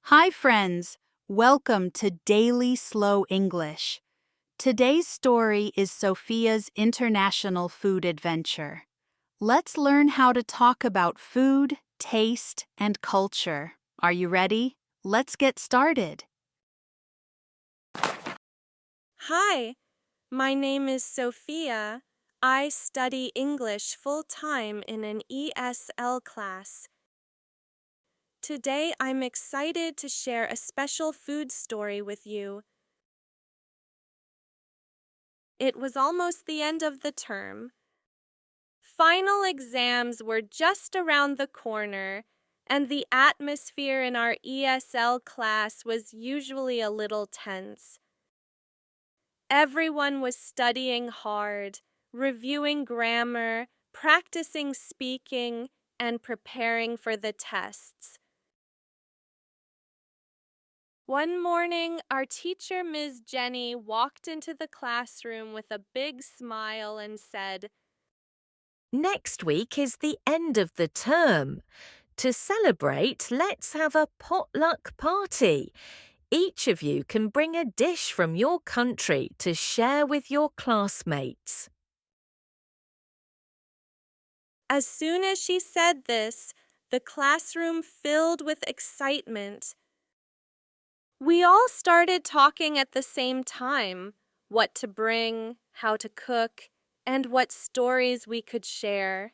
Hi, friends. Welcome to Daily Slow English. Today's story is Sofia's international food adventure. Let's learn how to talk about food, taste, and culture. Are you ready? Let's get started. Hi, my name is Sofia. I study English full-time in an ESL class. Today I'm excited to share a special food story with you. It was almost the end of the term. Final exams were just around the corner, and the atmosphere in our ESL class was usually a little tense. Everyone was studying hard, reviewing grammar, practicing speaking, and preparing for the tests. One morning, our teacher, Ms. Jenny, walked into the classroom with a big smile and said, Next week is the end of the term. To celebrate, let's have a potluck party. Each of you can bring a dish from your country to share with your classmates. As soon as she said this, the classroom filled with excitement. We all started talking at the same time, what to bring, how to cook, and what stories we could share.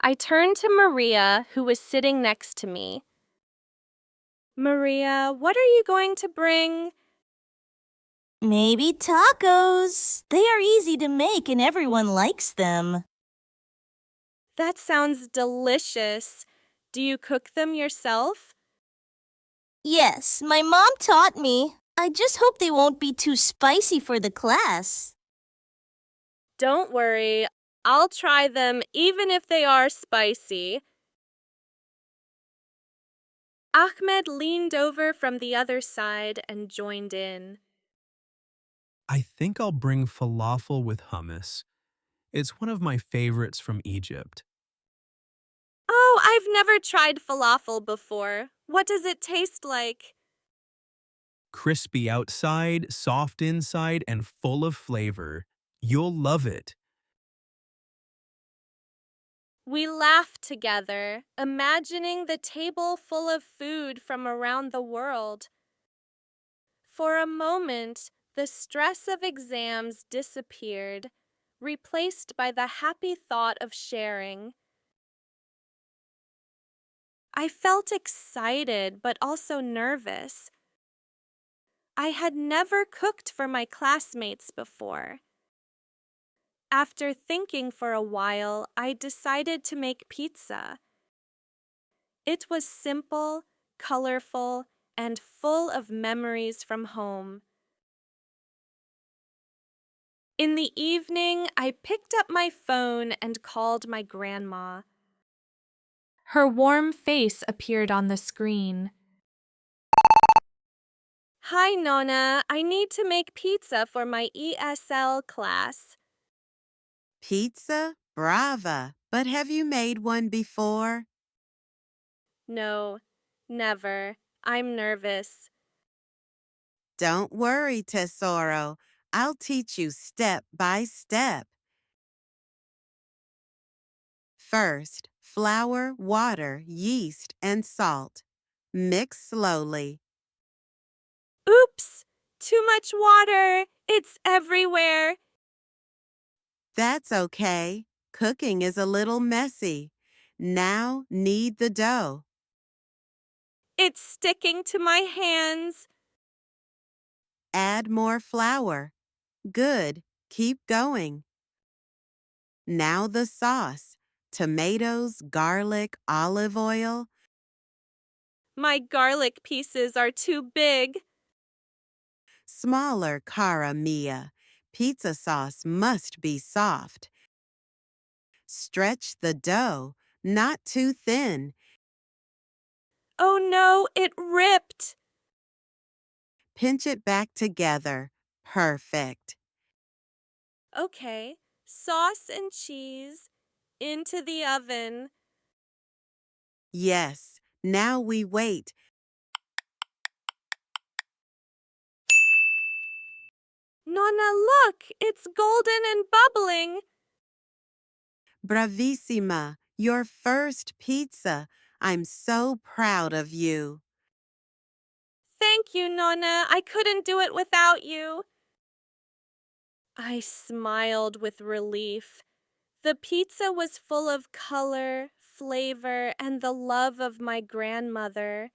I turned to Maria, who was sitting next to me. Maria, what are you going to bring? Maybe tacos. They are easy to make and everyone likes them. That sounds delicious. Do you cook them yourself? Yes, my mom taught me. I just hope they won't be too spicy for the class. Don't worry, I'll try them even if they are spicy. Ahmed leaned over from the other side and joined in. I think I'll bring falafel with hummus. It's one of my favorites from Egypt. Oh, I've never tried falafel before. What does it taste like? Crispy outside, soft inside, and full of flavor. You'll love it. We laughed together, imagining the table full of food from around the world. For a moment, the stress of exams disappeared, replaced by the happy thought of sharing. I felt excited but also nervous. I had never cooked for my classmates before. After thinking for a while, I decided to make pizza. It was simple, colorful, and full of memories from home. In the evening, I picked up my phone and called my grandma. Her warm face appeared on the screen. Hi, Nonna. I need to make pizza for my ESL class. Pizza? Brava! But have you made one before? No, never. I'm nervous. Don't worry, Tesoro. I'll teach you step by step. First, flour, water, yeast, and salt. Mix slowly. Oops! Too much water! It's everywhere! That's okay. Cooking is a little messy. Now knead the dough. It's sticking to my hands. Add more flour. Good. Keep going. Now the sauce. Tomatoes, garlic, olive oil. My garlic pieces are too big. Smaller, cara mia. Pizza sauce must be soft. Stretch the dough, not too thin. Oh no, it ripped! Pinch it back together. Perfect. Okay, sauce and cheese into the oven. Yes, Now we wait. Nonna, look! It's golden and bubbling! Bravissima, your first pizza. I'm so proud of you. Thank you, Nonna. I couldn't do it without you. I smiled with relief. The pizza was full of color, flavor, and the love of my grandmother.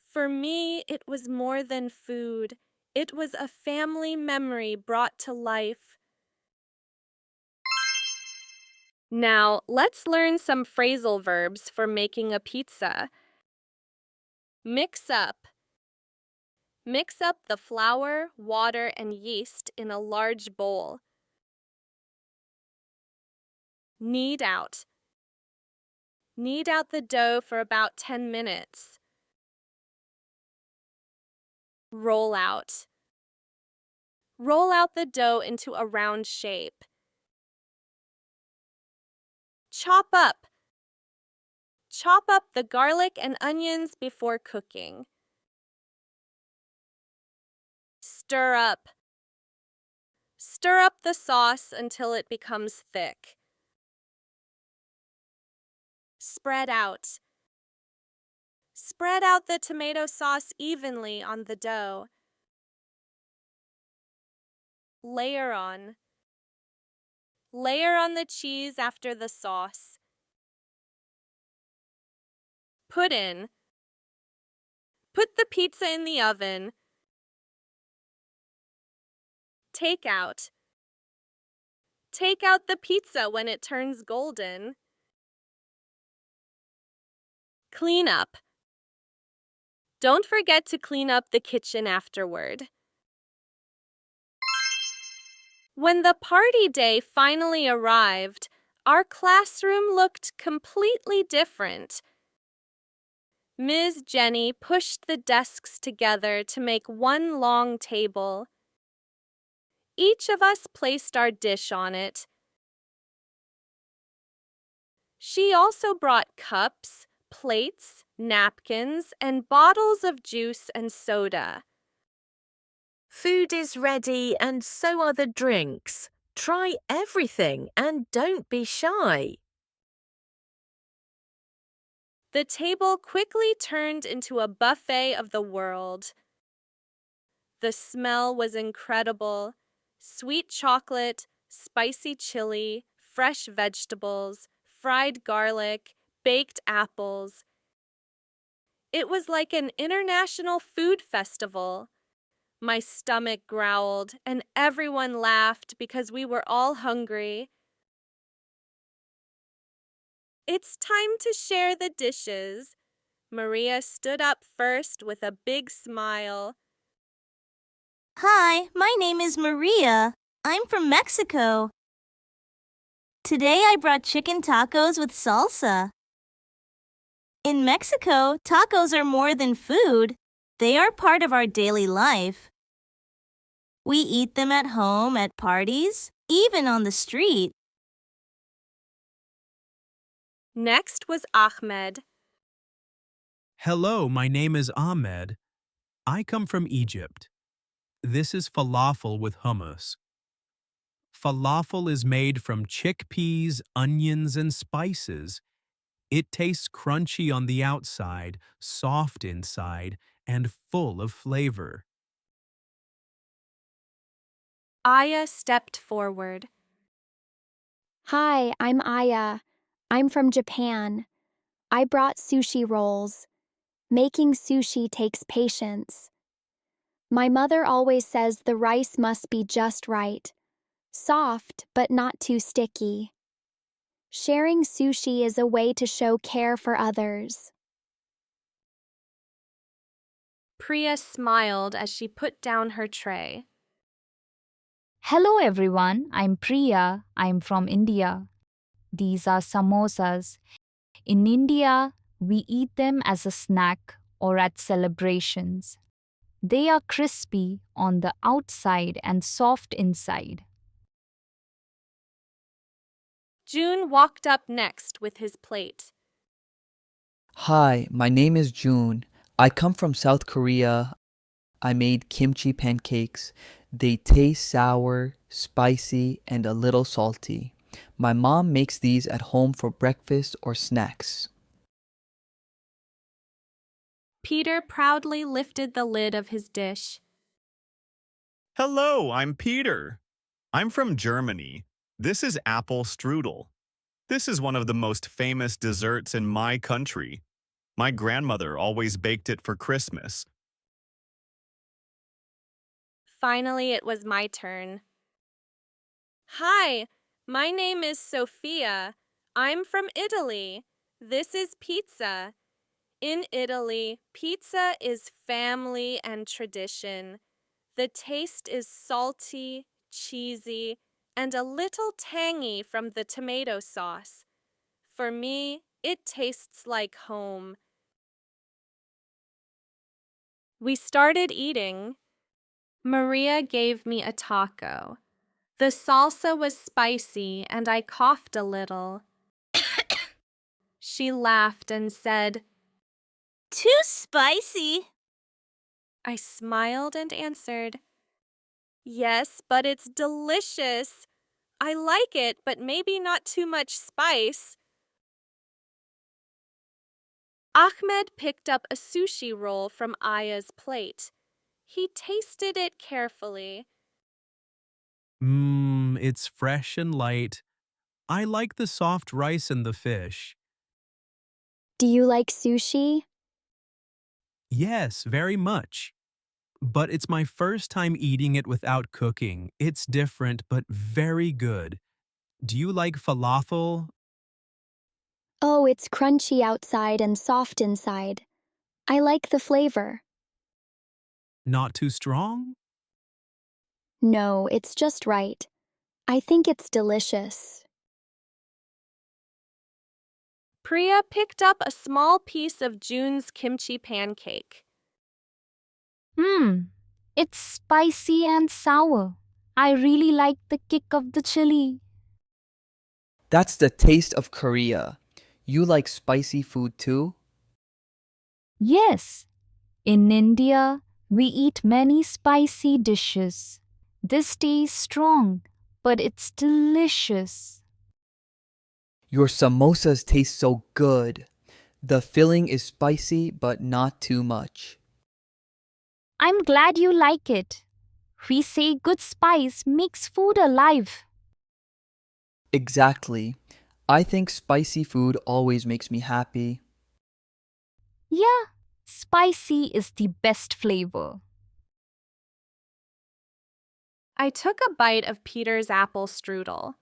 For me, it was more than food. It was a family memory brought to life. Now, let's learn some phrasal verbs for making a pizza. Mix up. Mix up the flour, water, and yeast in a large bowl. Knead out. Knead out the dough for about 10 minutes. Roll out. Roll out the dough into a round shape. Chop up. Chop up the garlic and onions before cooking. Stir up. Stir up the sauce until it becomes thick. Spread out. Spread out the tomato sauce evenly on the dough. Layer on. Layer on the cheese after the sauce. Put in. Put the pizza in the oven. Take out. Take out the pizza when it turns golden. Clean up. Don't forget to clean up the kitchen afterward. When the party day finally arrived, our classroom looked completely different. Ms. Jenny pushed the desks together to make one long table. Each of us placed our dish on it. She also brought cups, plates, napkins, and bottles of juice and soda. Food is ready and so are the drinks. Try everything and don't be shy. The table quickly turned into a buffet of the world. The smell was incredible. Sweet chocolate, spicy chili, fresh vegetables, fried garlic, baked apples. It was like an international food festival. My stomach growled, and everyone laughed because we were all hungry. It's time to share the dishes. Maria stood up first with a big smile. Hi, my name is Maria. I'm from Mexico. Today I brought chicken tacos with salsa. In Mexico, tacos are more than food. They are part of our daily life. We eat them at home, at parties, even on the street. Next was Ahmed. Hello, my name is Ahmed. I come from Egypt. This is falafel with hummus. Falafel is made from chickpeas, onions, and spices. It tastes crunchy on the outside, soft inside, and full of flavor. Aya stepped forward. Hi, I'm Aya. I'm from Japan. I brought sushi rolls. Making sushi takes patience. My mother always says the rice must be just right, soft but not too sticky. Sharing sushi is a way to show care for others. Priya smiled as she put down her tray. Hello everyone, I'm Priya. I'm from India. These are samosas. In India, we eat them as a snack or at celebrations. They are crispy on the outside and soft inside. June walked up next with his plate. Hi, my name is June. I come from South Korea. I made kimchi pancakes. They taste sour, spicy, and a little salty. My mom makes these at home for breakfast or snacks. Peter proudly lifted the lid of his dish. Hello, I'm Peter. I'm from Germany. This is apple strudel. This is one of the most famous desserts in my country. My grandmother always baked it for Christmas. Finally, it was my turn. Hi, my name is Sofia. I'm from Italy. This is pizza. In Italy, pizza is family and tradition. The taste is salty, cheesy, and a little tangy from the tomato sauce. For me, it tastes like home. We started eating. Maria gave me a taco. The salsa was spicy and I coughed a little. She laughed and said, Too spicy. I smiled and answered, Yes, but it's delicious. I like it, but maybe not too much spice. Ahmed picked up a sushi roll from Aya's plate. He tasted it carefully. It's fresh and light. I like the soft rice and the fish. Do you like sushi? Yes, very much. But it's my first time eating it without cooking. It's different, but very good. Do you like falafel? Oh, it's crunchy outside and soft inside. I like the flavor. Not too strong? No, it's just right. I think it's delicious. Priya picked up a small piece of June's kimchi pancake. It's spicy and sour. I really like the kick of the chili. That's the taste of Korea. You like spicy food too? Yes, in India, we eat many spicy dishes. This tastes strong, but it's delicious. Your samosas taste so good. The filling is spicy, but not too much. I'm glad you like it. We say good spice makes food alive. Exactly. I think spicy food always makes me happy. Yeah, spicy is the best flavor. I took a bite of Peter's apple strudel.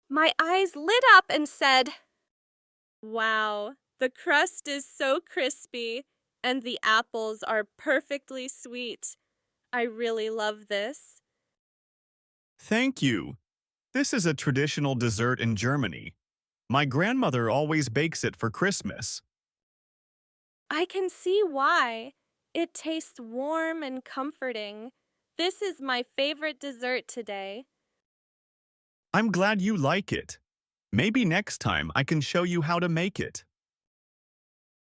My eyes lit up and said, Wow, the crust is so crispy and the apples are perfectly sweet. I really love this. Thank you. This is a traditional dessert in Germany. My grandmother always bakes it for Christmas. I can see why. It tastes warm and comforting. This is my favorite dessert today. I'm glad you like it. Maybe next time I can show you how to make it.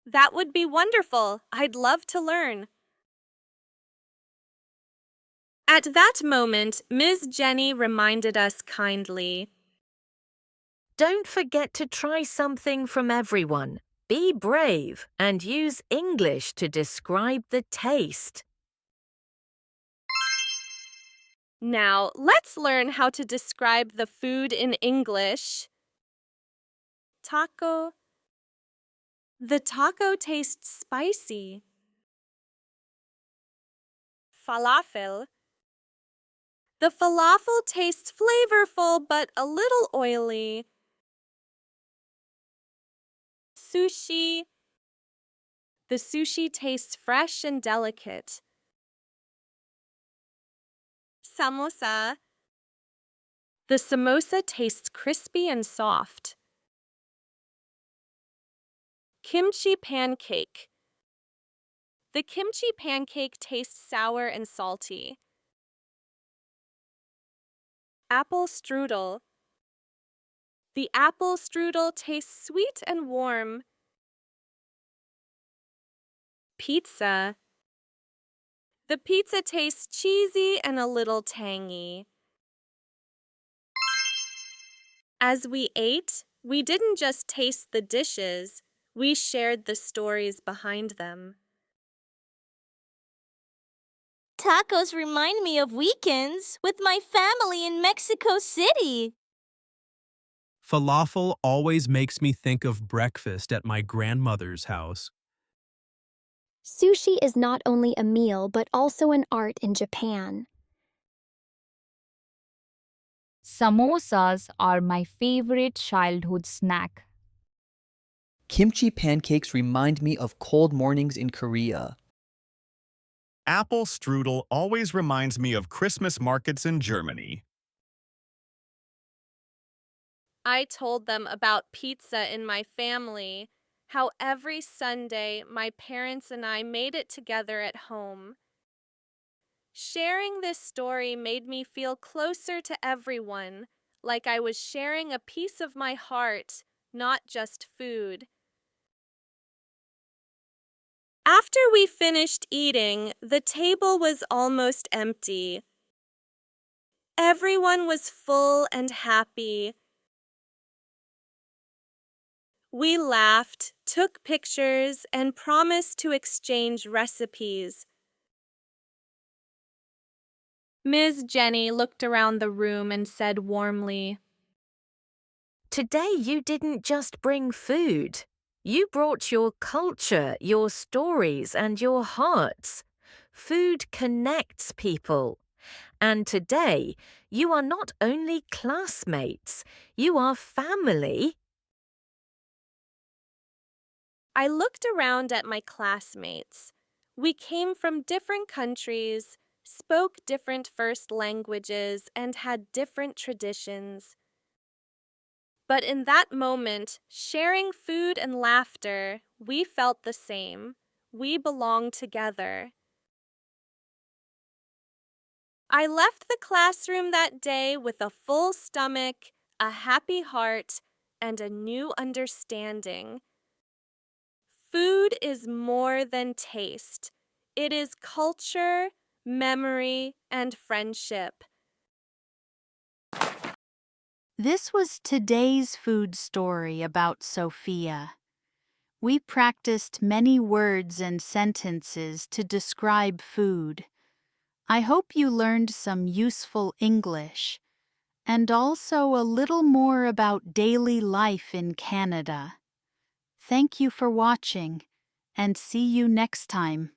That would be wonderful. I'd love to learn. At that moment, Ms. Jenny reminded us kindly. Don't forget to try something from everyone. Be brave and use English to describe the taste. Now, let's learn how to describe the food in English. Taco. The taco tastes spicy. Falafel. The falafel tastes flavorful but a little oily. Sushi. The sushi tastes fresh and delicate. Samosa. The samosa tastes crispy and soft. Kimchi pancake. The kimchi pancake tastes sour and salty. Apple strudel. The apple strudel tastes sweet and warm. pizza. The pizza tastes cheesy and a little tangy. As we ate, we didn't just taste the dishes, we shared the stories behind them. Tacos remind me of weekends with my family in Mexico City. Falafel always makes me think of breakfast at my grandmother's house. Sushi is not only a meal but also an art in Japan. Samosas are my favorite childhood snack. Kimchi pancakes remind me of cold mornings in Korea. Apple strudel always reminds me of Christmas markets in Germany. I told them about pizza in my family, how every Sunday my parents and I made it together at home. Sharing this story made me feel closer to everyone, like I was sharing a piece of my heart, not just food. After we finished eating, the table was almost empty. Everyone was full and happy. We laughed, took pictures, and promised to exchange recipes. Ms. Jenny looked around the room and said warmly, Today you didn't just bring food. You brought your culture, your stories, and your hearts. Food connects people. And today, you are not only classmates, you are family. I looked around at my classmates. We came from different countries, spoke different first languages, and had different traditions. But in that moment, sharing food and laughter, we felt the same. We belonged together. I left the classroom that day with a full stomach, a happy heart, and a new understanding. Food is more than taste. It is culture, memory, and friendship. This was today's food story about Sofia. We practiced many words and sentences to describe food. I hope you learned some useful English and also a little more about daily life in Canada. Thank you for watching, and see you next time.